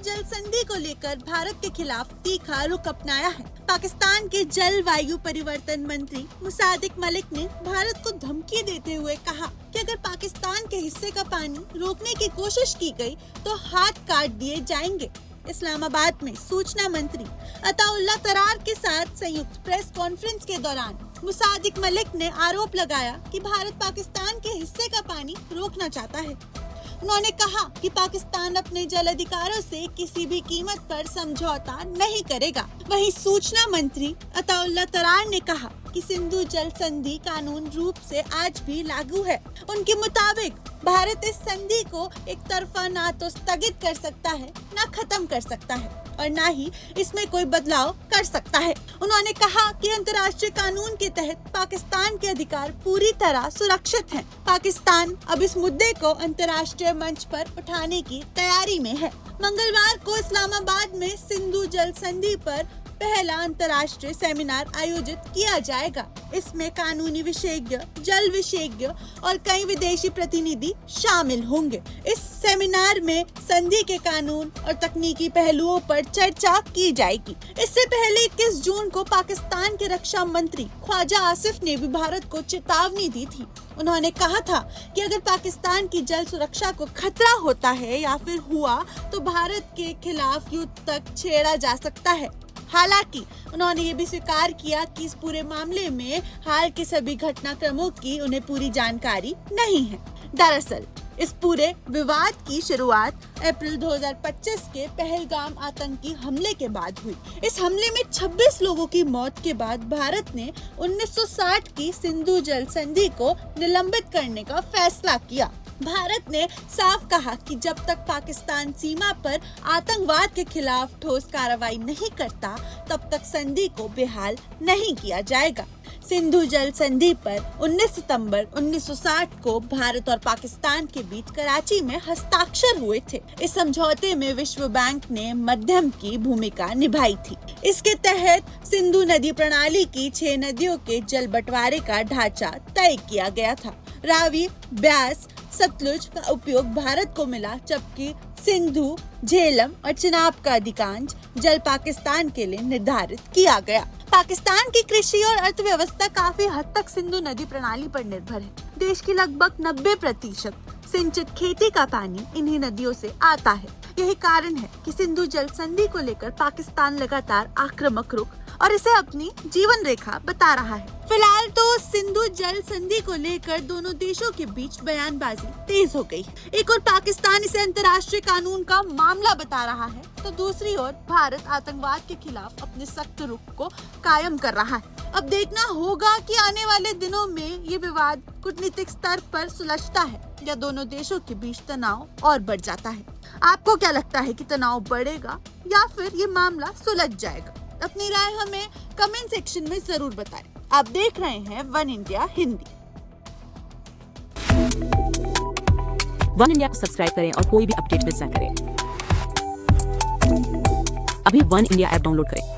जल संधि को लेकर भारत के खिलाफ तीखा रुख अपनाया है। पाकिस्तान के जलवायु परिवर्तन मंत्री मुसादिक मलिक ने भारत को धमकी देते हुए कहा कि अगर पाकिस्तान के हिस्से का पानी रोकने की कोशिश की गई तो हाथ काट दिए जाएंगे। इस्लामाबाद में सूचना मंत्री अताउल्लाह तरार के साथ संयुक्त प्रेस कॉन्फ्रेंस के दौरान मुसादिक मलिक ने आरोप लगाया कि भारत पाकिस्तान के हिस्से का पानी रोकना चाहता है। उन्होंने कहा कि पाकिस्तान अपने जल अधिकारों से किसी भी कीमत पर समझौता नहीं करेगा। वहीं सूचना मंत्री अताउल्लाह तरार ने कहा कि सिंधु जल संधि कानून रूप से आज भी लागू है। उनके मुताबिक भारत इस संधि को एक तरफा ना तो स्थगित कर सकता है, ना खत्म कर सकता है और ना ही इसमें कोई बदलाव कर सकता है। उन्होंने कहा कि अंतर्राष्ट्रीय कानून के तहत पाकिस्तान के अधिकार पूरी तरह सुरक्षित हैं। पाकिस्तान अब इस मुद्दे को अंतर्राष्ट्रीय मंच पर उठाने की तैयारी में है। मंगलवार को इस्लामाबाद में सिंधु जल संधि पर पहला अंतर्राष्ट्रीय सेमिनार आयोजित किया जाएगा। इसमें कानूनी विशेषज्ञ, जल विशेषज्ञ और कई विदेशी प्रतिनिधि शामिल होंगे। इस सेमिनार में संधि के कानून और तकनीकी पहलुओं पर चर्चा की जाएगी। इससे पहले 21 जून को पाकिस्तान के रक्षा मंत्री ख्वाजा आसिफ ने भी भारत को चेतावनी दी थी। उन्होंने कहा था कि अगर पाकिस्तान की जल सुरक्षा को खतरा होता है या फिर हुआ तो भारत के खिलाफ युद्ध तक छेड़ा जा सकता है। हालांकि उन्होंने ये भी स्वीकार किया कि इस पूरे मामले में हाल के सभी घटनाक्रमों की उन्हें पूरी जानकारी नहीं है। दरअसल इस पूरे विवाद की शुरुआत अप्रैल 2025 के पहलगाम आतंकी हमले के बाद हुई। इस हमले में 26 लोगों की मौत के बाद भारत ने 1960 की सिंधु जल संधि को निलंबित करने का फैसला किया। भारत ने साफ कहा कि जब तक पाकिस्तान सीमा पर आतंकवाद के खिलाफ ठोस कार्रवाई नहीं करता तब तक संधि को बेहाल नहीं किया जाएगा। सिंधु जल संधि पर 19 सितंबर 1960 को भारत और पाकिस्तान के बीच कराची में हस्ताक्षर हुए थे। इस समझौते में विश्व बैंक ने मध्यम की भूमिका निभाई थी। इसके तहत सिंधु नदी प्रणाली की 6 नदियों के जल बंटवारे का ढांचा तय किया गया था। रावी, ब्यास, सतलुज का उपयोग भारत को मिला, जबकि सिंधु, झेलम और चिनाब का अधिकांश जल पाकिस्तान के लिए निर्धारित किया गया। पाकिस्तान की कृषि और अर्थव्यवस्था काफी हद तक सिंधु नदी प्रणाली पर निर्भर है। देश की लगभग 90% सिंचित खेती का पानी इन्हीं नदियों से आता है। यही कारण है कि सिंधु जल संधि को लेकर पाकिस्तान लगातार आक्रामक रुख और इसे अपनी जीवन रेखा बता रहा है। फिलहाल तो सिंधु जल संधि को लेकर दोनों देशों के बीच बयानबाजी तेज हो गई। एक और पाकिस्तान इसे अंतर्राष्ट्रीय कानून का मामला बता रहा है, तो दूसरी ओर भारत आतंकवाद के खिलाफ अपने सख्त रुख को कायम कर रहा है। अब देखना होगा कि आने वाले दिनों में ये विवाद कूटनीतिक स्तर पर सुलझता है या दोनों देशों के बीच तनाव और बढ़ जाता है। आपको क्या लगता है कि तनाव बढ़ेगा या फिर ये मामला सुलझ जाएगा? अपनी राय हमें कमेंट सेक्शन में जरूर बताएं। आप देख रहे हैं one India Hindi. One India को सब्सक्राइब करें और कोई भी अपडेट मिस न करें। अभी वन इंडिया ऐप डाउनलोड करें।